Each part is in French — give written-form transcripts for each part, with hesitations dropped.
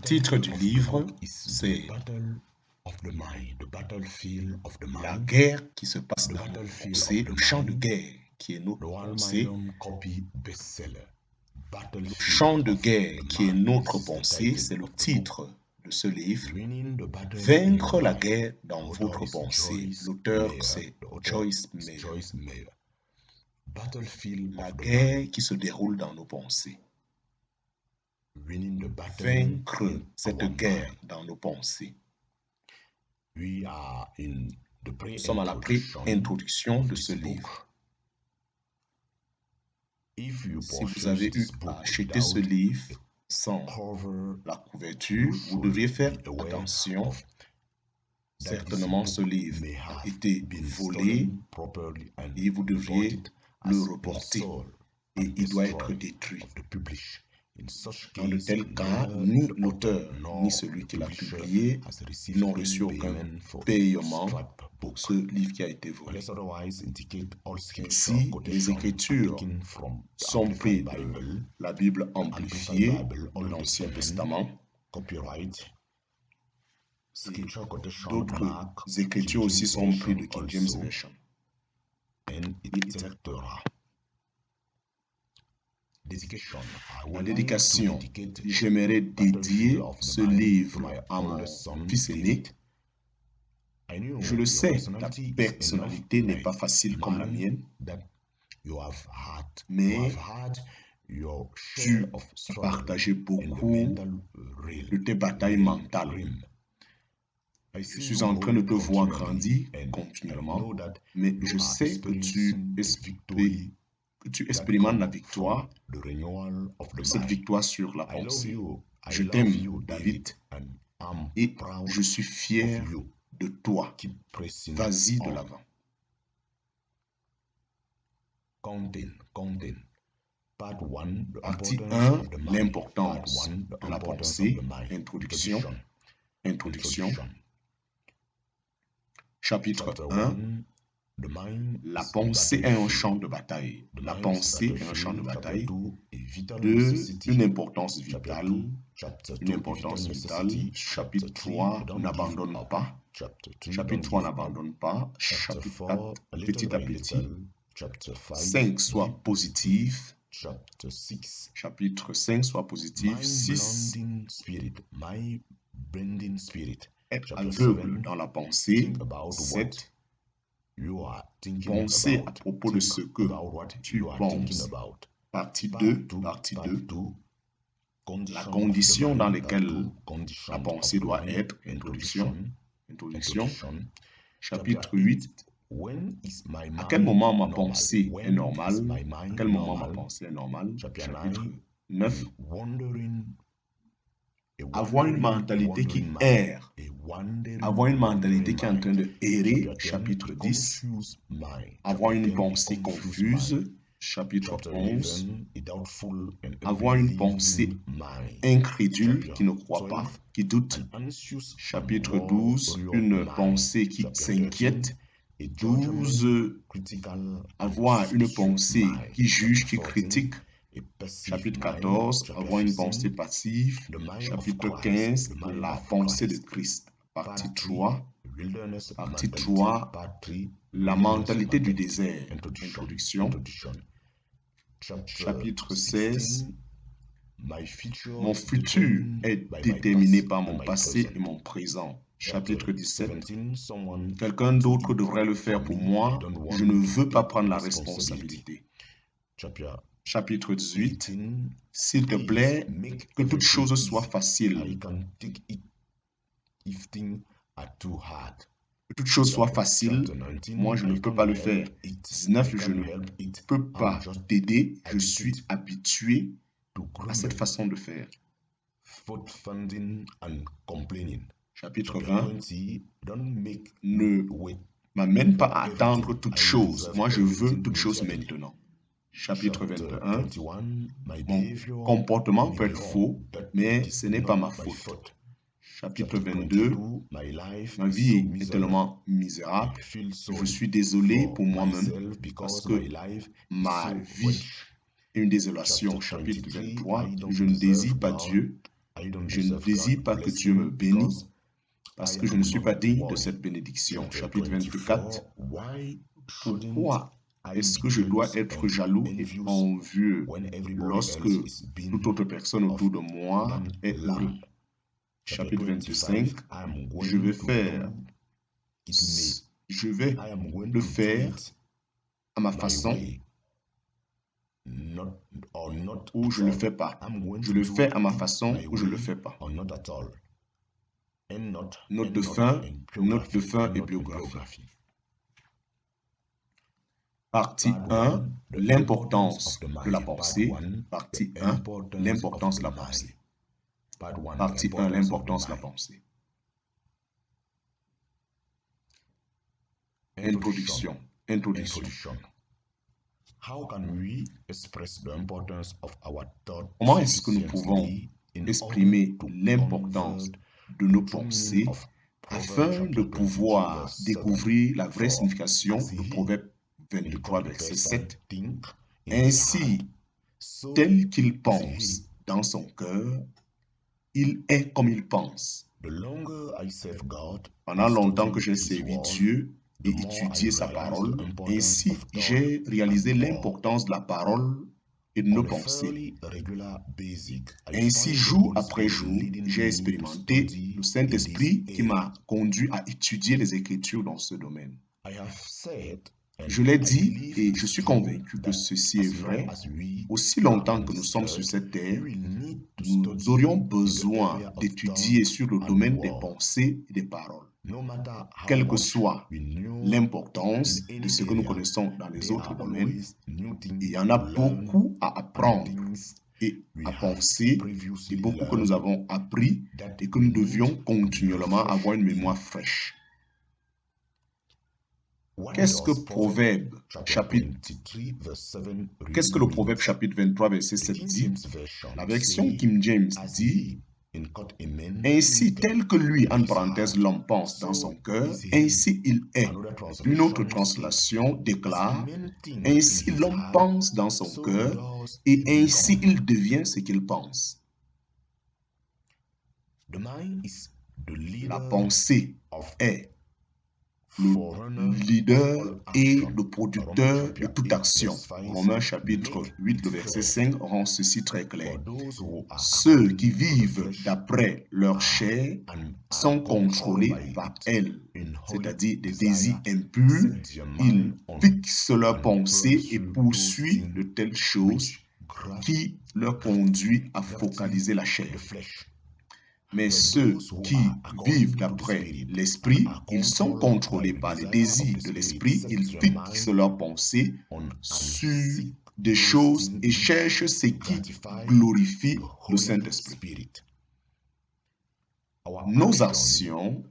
titre du livre, c'est La guerre qui se passe dans nos pensées, le champ de guerre qui est notre pensée. Le champ de guerre qui est notre pensée, c'est le titre de ce livre. Vaincre la guerre dans votre pensée. L'auteur, c'est Joyce Meyer. La guerre qui se déroule dans nos pensées. Vaincre cette guerre dans nos pensées. Nous sommes à la pré-introduction de ce livre. Si vous avez eu à acheter ce livre sans la couverture, vous devriez faire attention. Certainement, ce livre a été volé et vous devriez le reporter et il doit être détruit. Dans de tels cas, ni l'auteur ni celui qui l'a publié n'ont reçu aucun paiement pour ce livre qui a été volé. Ici, les Écritures sont prises de la Bible amplifiée de l'Ancien Testament. D'autres Écritures aussi sont prises de King James Version. La dédication, j'aimerais dédier ce livre à mon fils aîné. Je le sais, ta personnalité n'est pas facile comme la mienne, mais tu as partagé beaucoup de tes batailles mentales. Je suis en train de te voir grandir continuellement, mais je sais que tu expérimentes la victoire, cette victoire sur la pensée. Je t'aime, David, et je suis fier de toi. Vas-y de l'avant. Partie 1, l'importance de la pensée, introduction. Chapitre 1, la pensée est un champ de bataille. La pensée est un champ de bataille. 2, une importance vitale. Chapitre 3, n'abandonne pas. Chapitre 3, n'abandonne pas. Chapitre 4, petit à petit. 5, sois positif. Chapitre 5, sois positif. 6, être aveugle dans la pensée. 7, penser à propos de ce que tu penses. Partie 2, la condition dans laquelle la pensée doit être. Introduction. Chapitre 8, à quel moment ma pensée est normale? Chapitre 9, avoir une mentalité qui erre, avoir une mentalité qui est en train de errer. Chapitre 10, avoir une pensée confuse. Chapitre 11, avoir une pensée incrédule qui ne croit pas, qui doute. Chapitre 12, une pensée qui s'inquiète. 12, avoir une pensée qui juge, qui critique. Chapitre 14, avoir une pensée passive. Chapitre 15, la pensée de Christ. Partie 3, la mentalité du désert. Introduction. Chapitre 16, mon futur est déterminé par mon passé et mon présent. Chapitre 17, quelqu'un d'autre devrait le faire pour moi. Je ne veux pas prendre la responsabilité. Chapitre 18, s'il te plaît, que toute chose soit facile. Que toute chose soit facile, moi je ne peux pas le faire. 19, je ne peux pas t'aider, je suis habitué à cette façon de faire. Chapitre 20, ne m'amène pas à attendre toute chose, moi je veux toute chose maintenant. Chapitre 21, mon comportement peut être faux, mais ce n'est pas ma faute. Chapitre 22, ma vie est tellement misérable, je suis désolé pour moi-même parce que ma vie est une désolation. Chapitre 23, je ne désire pas Dieu. Je ne désire pas que Dieu me bénisse parce que je ne suis pas digne de cette bénédiction. Chapitre 24. Pourquoi est-ce que je dois être jaloux et envieux lorsque toute autre personne autour de moi est heureux? Chapitre 25. Je vais le faire à ma façon ou je ne le fais pas. Je le fais à ma façon ou je ne le fais pas. Note de fin et biographie. Partie 1, l'importance de la pensée. Partie 1, l'importance de la pensée. Partie 1, l'importance de la pensée. Introduction. Comment est-ce que nous pouvons exprimer l'importance de nos pensées afin de pouvoir découvrir la vraie signification du Proverbe 23, verset 7. Ainsi, tel qu'il pense dans son cœur, il est comme il pense. Pendant longtemps que j'ai servi Dieu et étudié sa parole, ainsi j'ai réalisé l'importance de la parole et de nos pensées. Ainsi, jour après jour, j'ai expérimenté le Saint-Esprit qui m'a conduit à étudier les Écritures dans ce domaine. Je l'ai dit et je suis convaincu que ceci est vrai. Aussi longtemps que nous sommes sur cette terre, nous aurions besoin d'étudier sur le domaine des pensées et des paroles. Quelle que soit l'importance de ce que nous connaissons dans les autres domaines, il y en a beaucoup à apprendre et à penser, et beaucoup que nous avons appris et que nous devions continuellement avoir une mémoire fraîche. Qu'est-ce que le Proverbe chapitre 23, verset 7 dit? La version King James dit: ainsi tel que lui, en parenthèse, l'homme pense dans son cœur, ainsi il est. Une autre translation déclare: ainsi l'homme pense dans son cœur, et ainsi il devient ce qu'il pense. La pensée est le leader et le producteur de toute action. Romains chapitre 8, le verset 5 rend ceci très clair. Ceux qui vivent d'après leur chair sont contrôlés par elle, c'est-à-dire des désirs impurs. Ils fixent leurs pensées et poursuivent de telles choses qui leur conduisent à focaliser la chair. Mais ceux qui vivent d'après l'esprit, ils sont contrôlés par les désirs de l'esprit, ils fixent leurs pensées sur des choses et cherchent ce qui glorifie le Saint-Esprit. Nos actions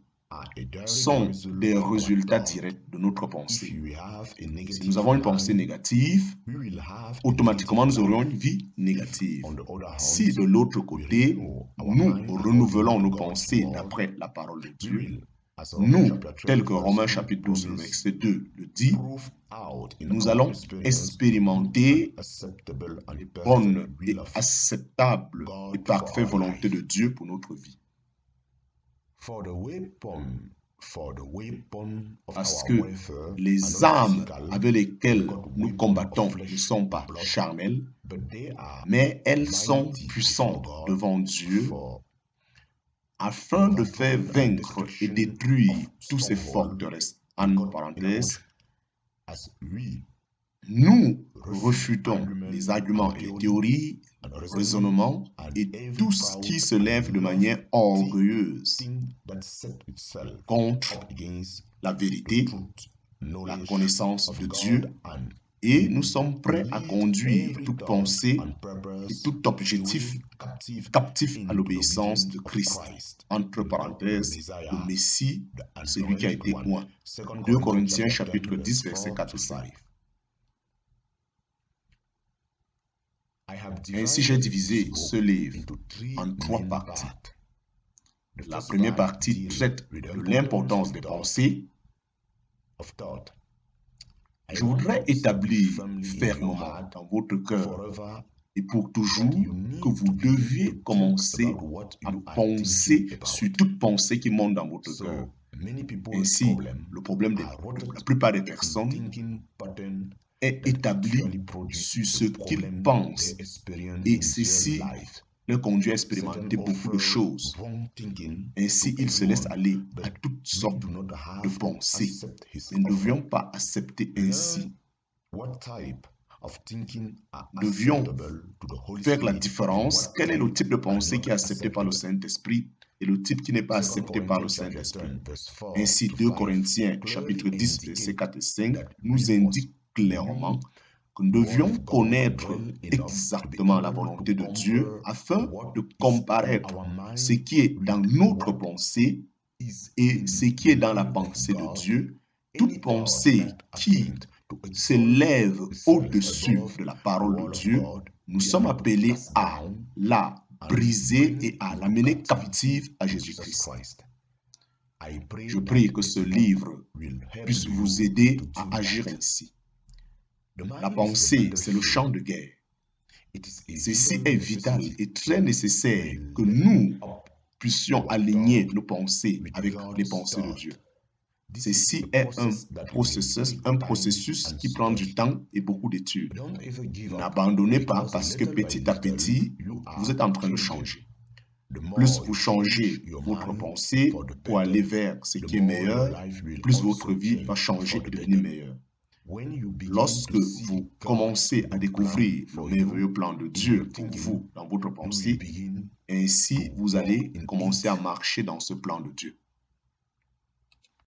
sont des résultats directs de notre pensée. Si nous avons une pensée négative, automatiquement nous aurons une vie négative. Si de l'autre côté, nous renouvelons nos pensées d'après la parole de Dieu, nous, tel que Romains chapitre 12, le verset 2 le dit, nous allons expérimenter les bonnes et acceptables et parfaites volontés de Dieu pour notre vie. Parce que les armes avec lesquelles nous combattons ne sont pas charnelles, mais elles sont puissantes devant Dieu afin de faire vaincre et détruire tous ces forteresses. En parenthèse, nous refutons les arguments et les théories, le raisonnement et tout ce qui se lève de manière orgueilleuse contre la vérité, la connaissance de Dieu, et nous sommes prêts à conduire toute pensée et tout objectif captif à l'obéissance de Christ. Entre parenthèses, le Messie, celui qui a été oint. 2 Corinthiens chapitre 10, verset 4 et 5. Ainsi, j'ai divisé ce livre en 3 parties. La première partie traite de l'importance des pensées. Je voudrais établir fermement dans votre cœur et pour toujours que vous deviez commencer à penser sur toute pensée qui monte dans votre cœur. Ainsi, le problème de la plupart des personnes est établi sur ce qu'ils pensent et ceci les conduit à expérimenter beaucoup de choses. Ainsi, ils se laissent aller à toutes sortes de pensées. Nous ne devions pas accepter ainsi. Nous devions faire la différence. Quel est le type de pensée qui est accepté par le Saint-Esprit et le type qui n'est pas accepté par le Saint-Esprit? Ainsi, 2 Corinthiens chapitre 10, versets 4 et 5 nous indique clairement que nous devions connaître exactement la volonté de Dieu afin de comparaître ce qui est dans notre pensée et ce qui est dans la pensée de Dieu. Toute pensée qui s'élève au-dessus de la parole de Dieu, nous sommes appelés à la briser et à l'amener captive à Jésus-Christ. Je prie que ce livre puisse vous aider à agir ainsi. La pensée, c'est le champ de guerre. Ceci est vital et très nécessaire que nous puissions aligner nos pensées avec les pensées de Dieu. Ceci est un processus qui prend du temps et beaucoup d'études. N'abandonnez pas parce que petit à petit, vous êtes en train de changer. Plus vous changez votre pensée pour aller vers ce qui est meilleur, plus votre vie va changer et devenir meilleure. Lorsque vous commencez à découvrir le merveilleux plan de Dieu pour vous dans votre pensée, ainsi vous allez commencer à marcher dans ce plan de Dieu.